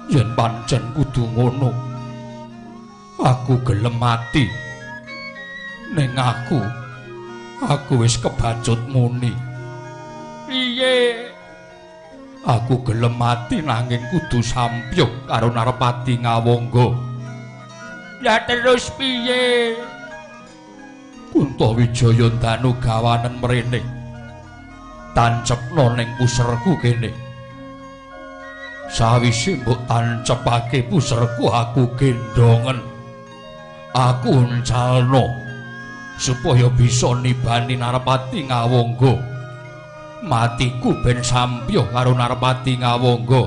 yen pancen kudu ngono aku gelem mati ning aku wis kebacut muni piye aku gelem mati nanging kudu sampyuk karo Narpati Ngawangga ya terus piye Kuntawijaya danu gawanen mrene tancepna ning puserku kene sawise mbok tancepake puserku aku gendongen aku encalno supaya bisa nibani Narpati Ngawangga matiku ben sampyuh karo Narpati Ngawangga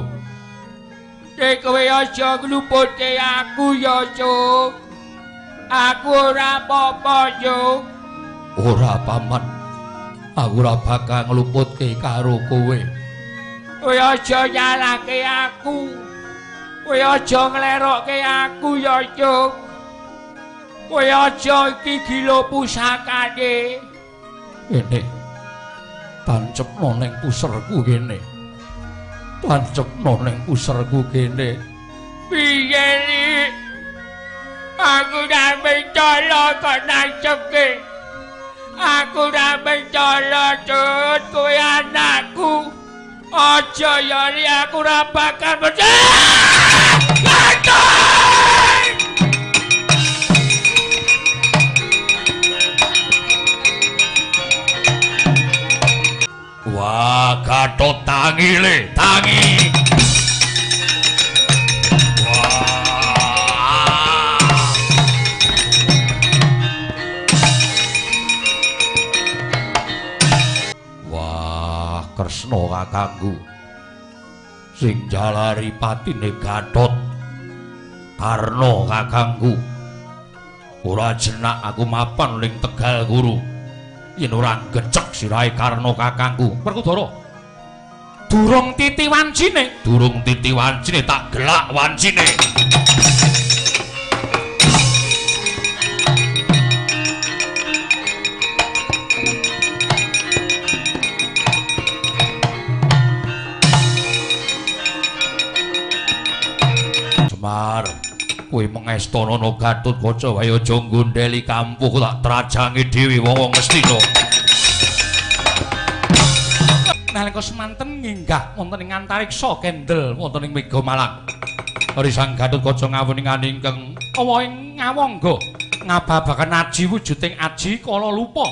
kowe aja ngluputke aku ya Cuk aku ora apa-apa Cuk ora paman aku ora bakal ngluputke karo kowe kowe aja nyalahke aku kowe aja nglerokke aku ya Cuk kowe aja iki gila pusakane kene tancepno ning puserku kene tancepno ning puserku kene piye iki aku ora mencala kok nancepke aku ora mencala Cut kowe anakku aja yari aku ora bakal wah Gatot tangi le tangi wah Kresna kakangku sing jalari patine Gatot Karna kakangku ora jenak aku mapan ning Tegal Guru yen ora gecek sirahe Karna kakangku Werkudara durung titi wancine tak gelak wancine Semar kowe mengestana Gatotkaca wae aja nggondheli kampuh tak trajangi dhewe wong Ngastina. Nalika semanten nginggah wonten ing antariksa kendel wonten ing Megamalang. Ari Sang Gatotkaca ngawuningan ingkang awa ing Ngawangga ngababaken aji wujuding aji kala lupa.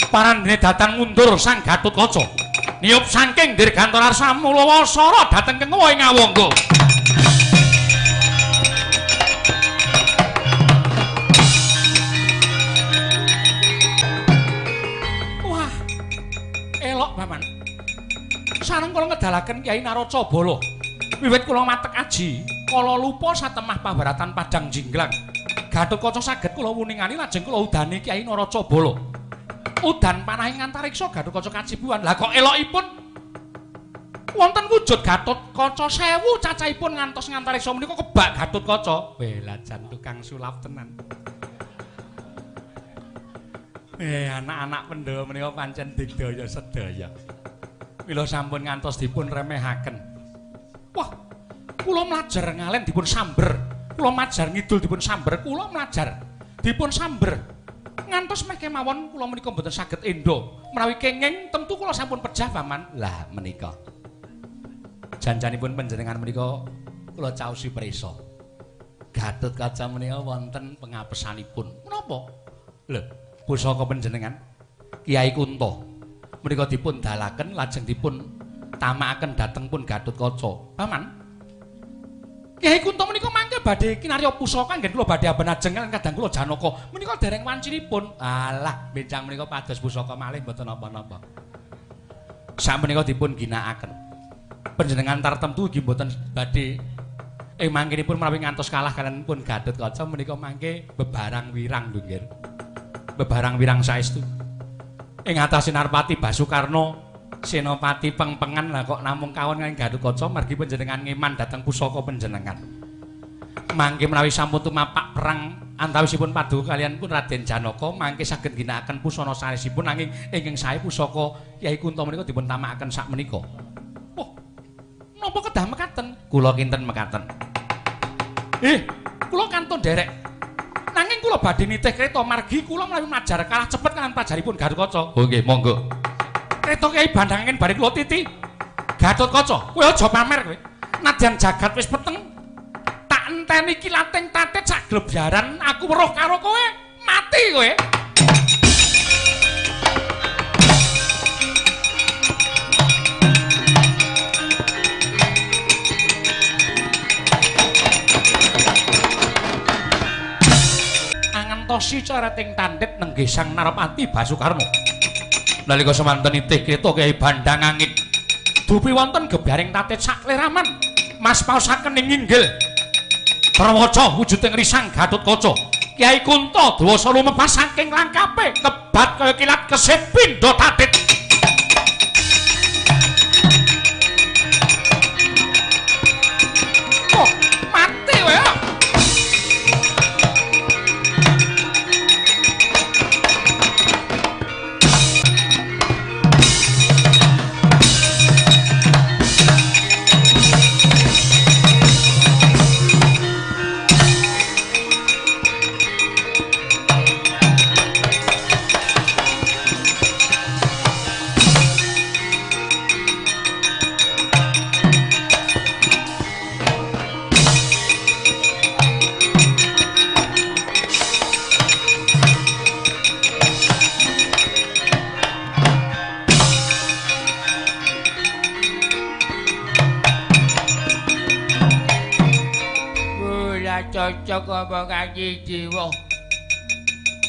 Parandene datang mundur Sang Gatotkaca. Niup saking dirgantara Samulawasara dhateng ing Ngawangga. Paman sareng kula ngedalaken Kyai Naracabala wiwit kula matek aji kala lupa satemah pabaratan Padang Jinglang Gatotkaca saged kula wuningani lajeng kula udani Kyai Naracabala udan panahing antariksa Gatotkaca kacibuan lah kok elokipun wonten wujud Gatotkaca 1000 cacahipun ngantos ngantariksa menika kebak Gatotkaca belajan tukang sulap tenan anak-anak Pandhawa menika pancen digdaya sedaya. Mila sampun ngantos dipun remehaken. Wah, kula mlajar ngalen dipun samber. Kula majar ngidul dipun samber, kula mlajar dipun samber. Ngantos meh kemawon kula menika mboten saged endo. Menawi kenging tentu kula sampun pejah paman. Lah menika. Janjanipun panjenengan menika kula caosi prisa. Gatotkaca menika wonten pengapesanipun. Menapa? Lho pusaka panjenengan Kyai Kunta menika dipun dalaken lajeng dipun tamakaken dhateng pun Gatotkaca. Paman, Kyai Kunta menika mangke badhe kinarya pusaka nggih kula badhe aben-ajeng kadang kula Janaka menika dereng wancinipun. Alah, benjang menika pados pusaka malih mboten napa-napa. Sakmenika dipun ginakaken. Panjenengan tartemtu nggih mboten badhe mangkenipun menawi ngantos kalah kaliyan pun Gatotkaca menika mangke bebarang wirang lho nggih. Bebarang wirang saestu ing atase Narpati Basukarna Senopati pengpengan lah kok namung kawon kaliyan Gatotkaca margi panjenengan ngeman dhateng pusaka panjenengan mangke menawi sampun tumapak perang antawisipun paduka kaliyan pun Raden Janaka mangke saged ginakaken pusana sanesipun nanging ingkang sae pusaka Kyai Kunta menika dipun tamakaken sakmenika. Oh, napa kedah mekaten Kula kinten mekaten. Kula kantun derek. Nanging kula badhe nitih kreta margi kula mlayu majar kalah cepet kaliyan prajaripun Gatotkaca. Oh nggih, monggo. Kreta Kyai Bandhanging bareng kula titi. Gatotkaca, kowe aja pamer kowe. Nadyan jagat wis peteng. Tak enteni kilating tatit sak glebyaran aku weruh karo kowe, mati kowe. Angentosi carating tandhit nenggih Sang Narpati Basukarna. Nalika semanten nitih kreta Kyai Bandhanging dupi wonten gebyaring tatit sak kleraman. Mas paosaken ing inggil prawaca wujuding risang Gatotkaca. Kyai Kunto dewasa lumebas saking langkape kebat kaya kilat kesih pindha tatit. Oh, mati kowe. Cocok apa kanjeng Dewa.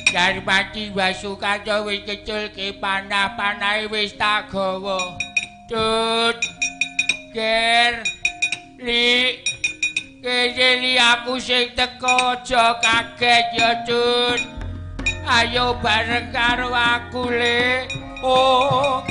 Darmati Basukarna wis keculke panah-panahe wis tak gawa. Tut Ger Li Kejeli aku sing teko aja kaget ya Tut. Ayo bareng karo aku Le. Oh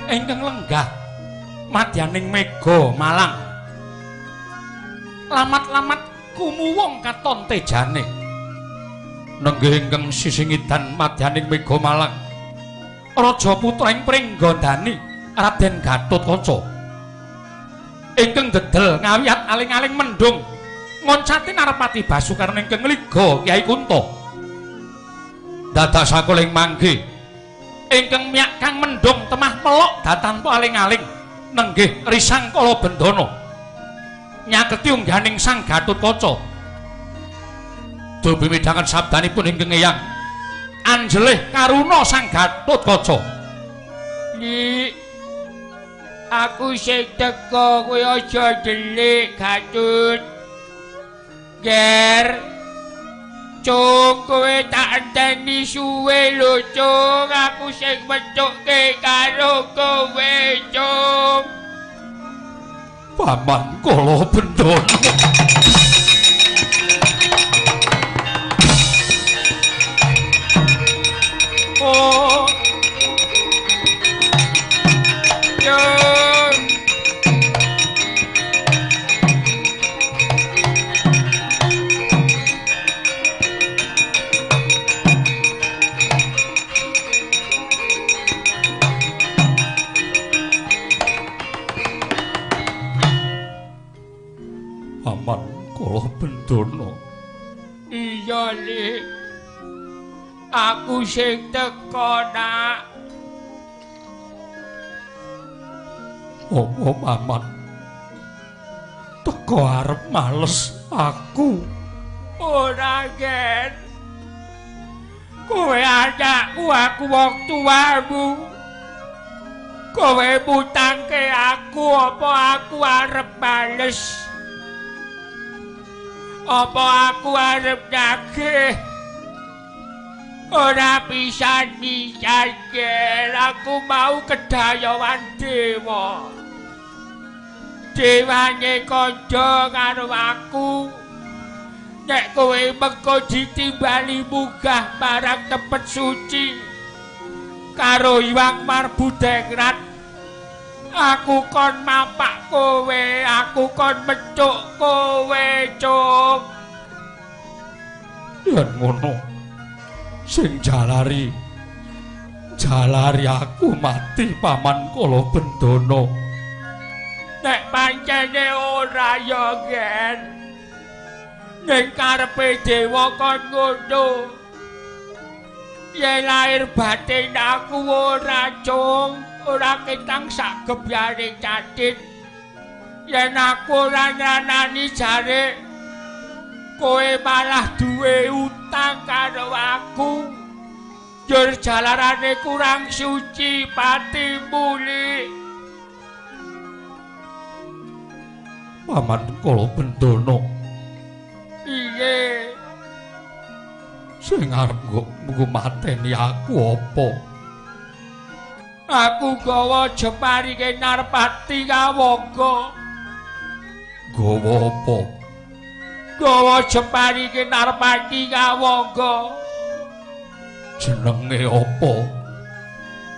ingkang lenggah madyaning Mega Malang. Lamat-lamat kumuwung katon tejane. Nenggih ingkang sisingidan madyaning Mega Malang. Raja putraing Pringgandani Raden Gatotkaca. Ingkang dedel ngawiyat aling-aling mendung ngoncati Narpati Basukarna ingkang liga Kyai Kunto. Dadak sakuling mangke ingkang miyak kang mendung temah melok datanpa aling-aling nenggih risang kala bendana nyaketi ungganing Sang Gatotkaca. Dupi midhangan sabdanipun ingkang eyang anjelih karuna Sang Gatotkaca. Li aku sing teka kowe aja delik Gatut. Ger Cung kowe tak enteni suwe lho Cung, aku sing metuke karo kowe Cung. Paman kala bendana. Oh Cung Paman kala bendana. Iya Lik, aku sing teka nak. Apa Paman teka arep males aku? Ora Gen, kowe anakku, aku wong tuamu. Kowe mutangke aku apa aku arep males? Apa aku arep nagih? Ora pisan-pisan Ger, aku mau kedayawan dewa. dewane kandha karo aku. Nek kowe mengko ditimbali munggah marang tempat suci karo Hyang Marbudengrat, aku kon mapak kowe, aku kon mencuk kowe, Cuk. Yen ngono, sing jalari aku mati Paman Kala Bendana. Nek pancene ora ya, Gen. Ning karepe dewa kon ngono. Yen lahir batin aku ora, Cung, ora ketang sak gebyane Catit. Yen aku ora nyanani jare kowe malah duwe utang karo aku. Jur jalarane kurang suci pati muli. Paman Kala Bendana. Iye. Sing arep nggo mateni aku apa? Aku gawa Jemarike Narpati Kawangga. Gawa apa? Gawa Jemarike Narpati Kawangga. Jenenge apa?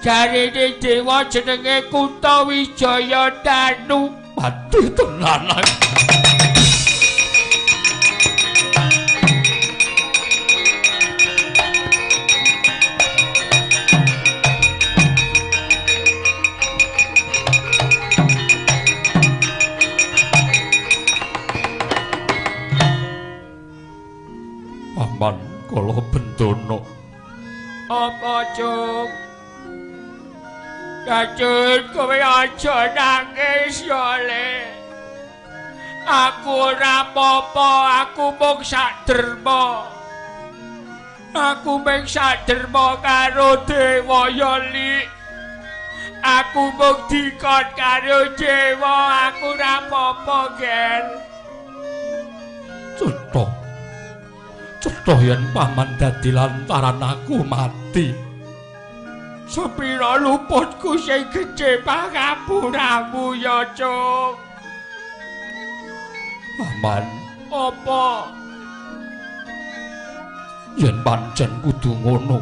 Jarine dewa jenenge Kuntawijaya Danu. Mati tenan. Paman Kala Bendana. Apa, Cuk? Kacun, kowe aja nangis ya, Le. Aku ora apa-apa, aku mung saderma. Aku mung saderma karo dewa ya, Li. Aku mung dikon karo dewa, aku ora apa-apa, Gen. Cetha yen paman dadi lantaran aku mati. Sepira luputku sing gedhe pangapuramu ya, Cuk. Paman, Apa? yen pancen kudu ngono,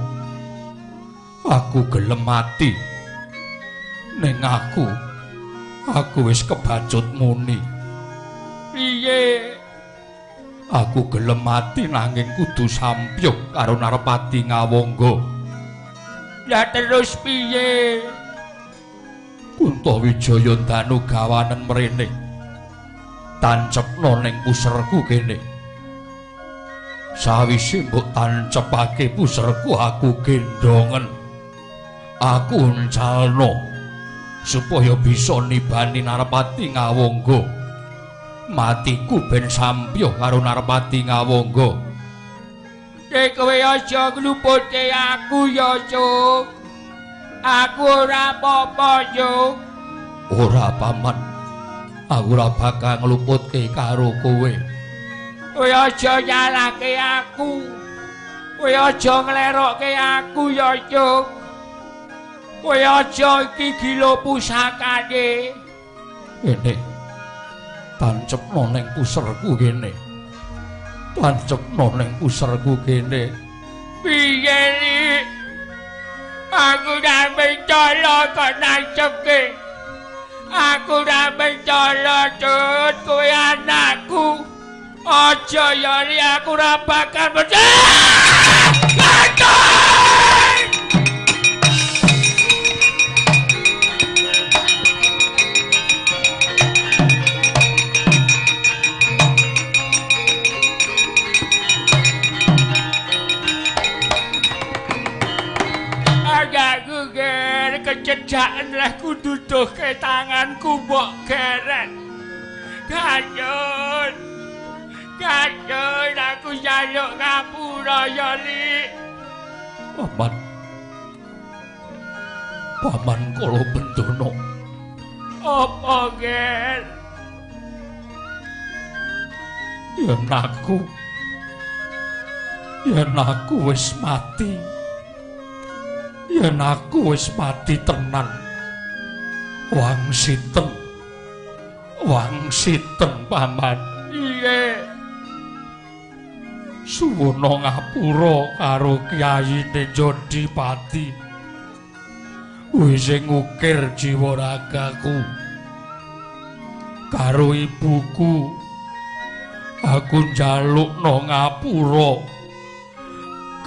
aku gelem mati. Ning aku wis kebacut muni. Piye? Aku gelem mati nanging kudu sampyuh karo Narpati Ngawangga. Lah terus piye? Kuntawijaya Danu gawanen mrene. Tancepna ning puserku kene. Sawise mbok tancepake puserku aku gendongen. Aku uncalno supaya bisa nibani Narpati Ngawangga. Matiku ben sampyuh karo Narpati Ngawangga. Kowe aja ngluputke aku ya, Cuk. Aku ora apa-apa, Cuk. Ora, Paman. Aku ora bakal ngluputke karo kowe. Kowe aja nyalahke aku. Kowe aja nglerokke aku ya, Cuk. Kowe aja iki gila pusakane. Kene. Tancepno ning puserku kene. Tancepno ning puserku kene. Piye, Li? Aku ora mencala kok nancepke. Aku ora mencala, Cut. Kowe anakku. Aja ya, Li, aku ora bakal agakku ger kecedhaken lah kududuhke tanganku mbok geret. Kanyun aku njaluk ngapura ya, Li. Paman Kala Bendana. Apa, Ger? Yen aku wis mati. Yen aku wis mati tenan. Wangsiten Wangsiten paman. Iye. Suwono ngapura karo Kyayine Jodipati. Wis ngukir jiwa ragaku. Karo ibuku aku njalukno ngapura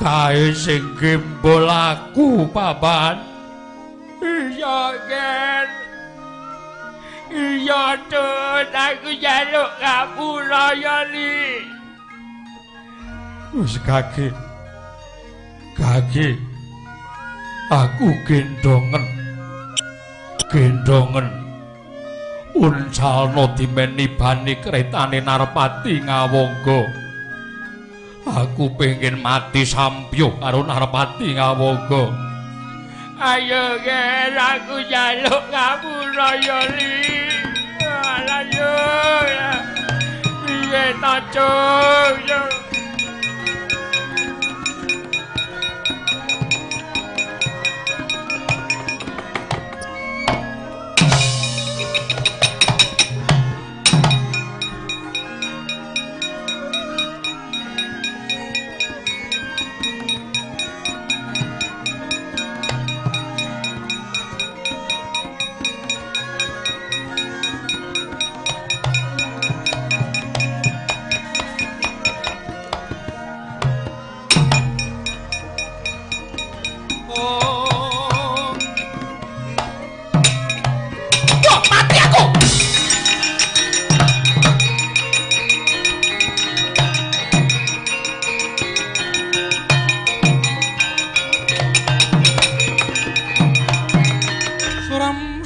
kae sing gembol aku paman. Iya Ger. Iya Tun, aku njaluk ngapura ya Li. Wis kaki aku gendongen uncalno dimeni bani kretane Narpati Ngawangga. Aku pengen mati sampyuh karo Narpati Ngawangga. Ayo Ger, aku njaluk ngapura ya Li. Ayo. Piye ta Cung?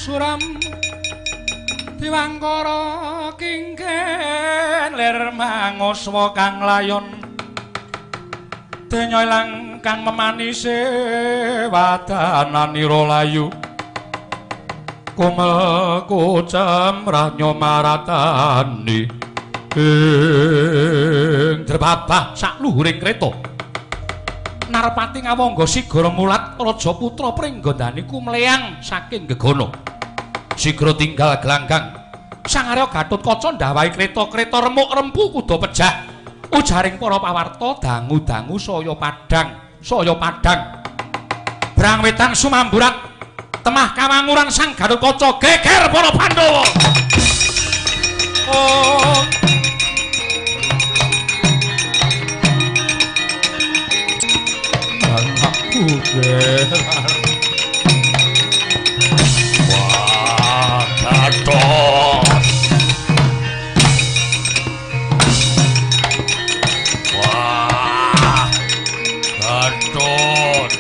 Suram Diwangkara kingken lir manguswa kang layon denya ilang kang memanise wadananira layu kumel kucem ranyo maratani ing drebabah sak luhuring kreta Narpati Ngawangga sigara mulat raja putra pringgondani kumleyang saking gegana. Sigra tinggal gelanggang. Sang Arya Gatotkaca ndawahi kreta-kreta remuk rempu kuda pejah. Ujaring para pawarta dangu-dangu saya padhang. Brang wetan sumamburat temah kawanguran Sang Gatotkaca geger para Pandhawa. Oh wah Gatot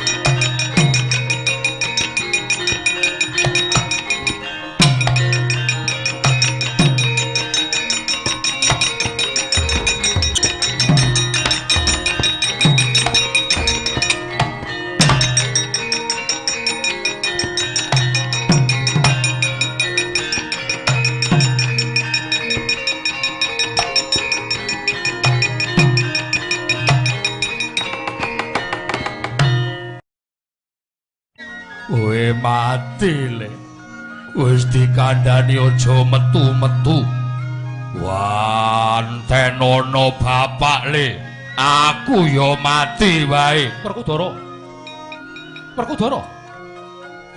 kowe mati le wis dikandhani aja metu-metu wantenono bapak le aku ya mati wae Werkudara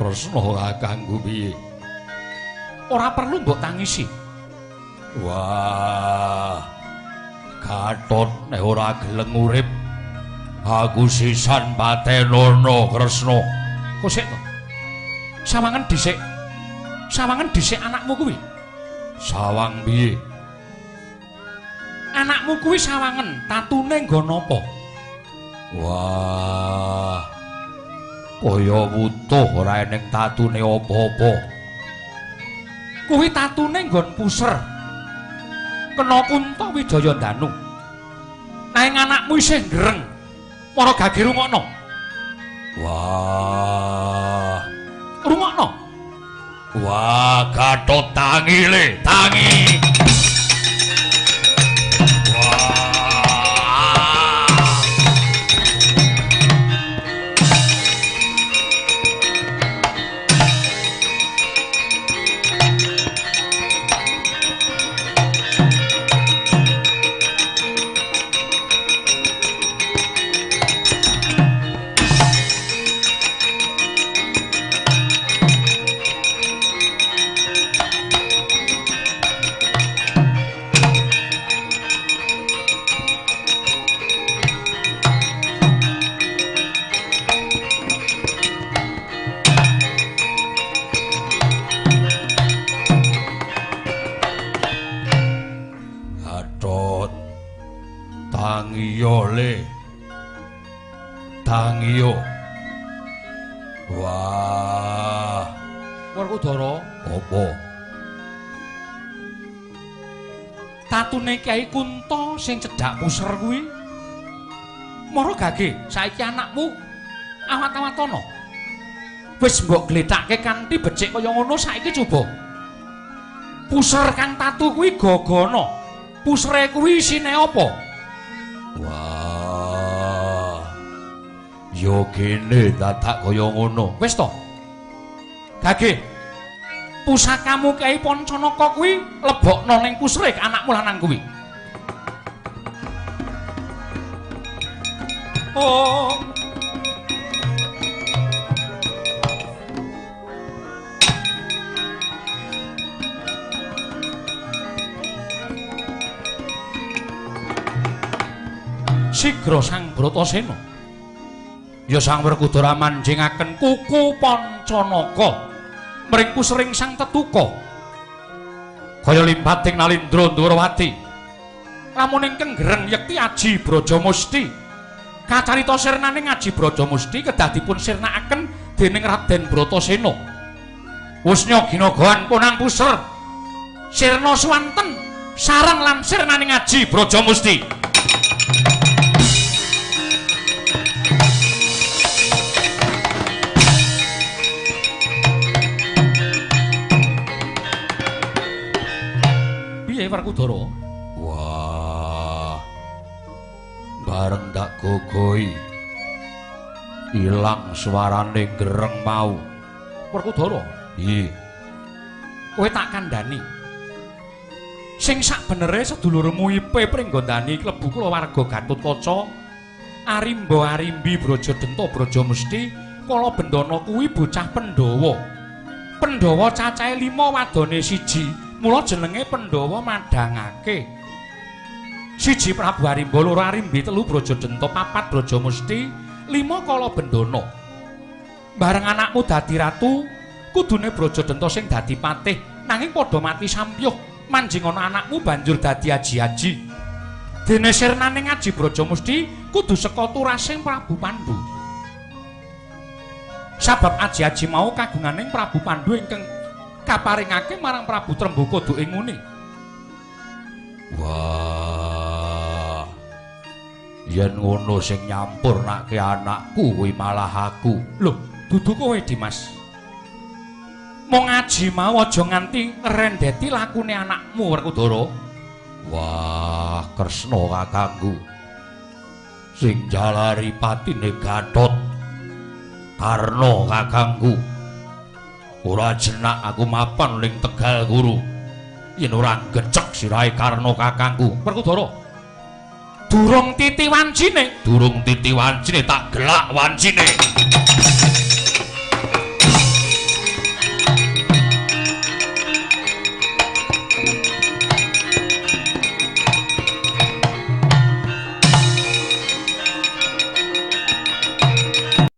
Kresna ora kanggo piye ora perlu mbok tangisi wah Gatot nek ora gelem urip aku sisan patenono Kresna kok sik to sawangan dhisik anakmu kuwi sawang piye anakmu kuwi sawangen tatune nggo napa wah kaya wutuh ora eneng tatune apa-apa kuwi tatune nggon puser kena Kunta Wijaya Danu nanging anakmu isih ngreng para gage rungokno wah rungokno wah Gatot tangi le tangi Tangiyo le. Tangiyo. Wah. Werkudara, apa? Tatune Kyai Kunto sing cedhak puser kuwi. Mara gage, saiki anakmu awat-awatono. Wis mbok glethake kanthi becik kaya ngono saiki coba. Puser kang tatu kuwi gagana. Pusere kuwi isine apa? Wah. Ya kene dadak kaya ngono. Wis to. Gage. Pusakamu Kyai Pancanaka kuwi lebokno ning pusere anakmu lanang kuwi. Oh. Sigra Sang Bratasena. Ya Sang Werkudara manjingaken kuku Pancanaka mring pusering Sang Tetuka. Kaya limpating Nalindra Ndrawati. Lamun ingkang gereng yekti Aji Brajamusti. Kacarita sirnaning Aji Brajamusti kedah dipun sirnakaken dening Raden Bratasena. Wusnya ginagohan punang puser. Sirna suwanten sareng lan sirnaning Aji Brajamusti. Piye Werkudara? Wah. Bareng tak gogoi ilang suarane gereng mau. Werkudara, iya. Kowe tak kandhani. Sing sakbenere sedulurmu Ipe Pringgondani klebu kulawarga Gatotkaca, Arimba-arimbi Brajadenta Brajamusti, kala Bendana kuwi bocah Pandhawa. Pandhawa cacahe 5, wadone 1. Mula jenenge Pandhawa madhangake. 1 Prabu Arimba, 2 Arimbi, 3 Brajadenta, 4 Brajamusti, 5 kala Bendana. Bareng anakmu dadi ratu, kudune Brajadenta sing dadi patih, nanging padha mati sampyuh. Manjing ana anakmu banjur dadi aji-aji. Dene sirnaning Aji Brajamusti kudu saka turasing Prabu Pandhu. Sabab aji-aji mau kagunganing Prabu Pandhu ingkang kaparingake marang Prabu Trembaka duking muni. Wah. Yen ngono sing nyampurnake anakku kuwi malah aku. Lho, dudu kowe Dimas. Mong Aji mau aja nganti ngrendeti lakune anakmu Werkudara. Wah, Kresna kakangku. Sing jalari patine Gatot. Karna kakangku. Ora jenak aku mapan ning Tegal Guru. Yen ora gecek sirahe Karna kakangku. Werkudara. Durung titi wancine tak gelak wancine.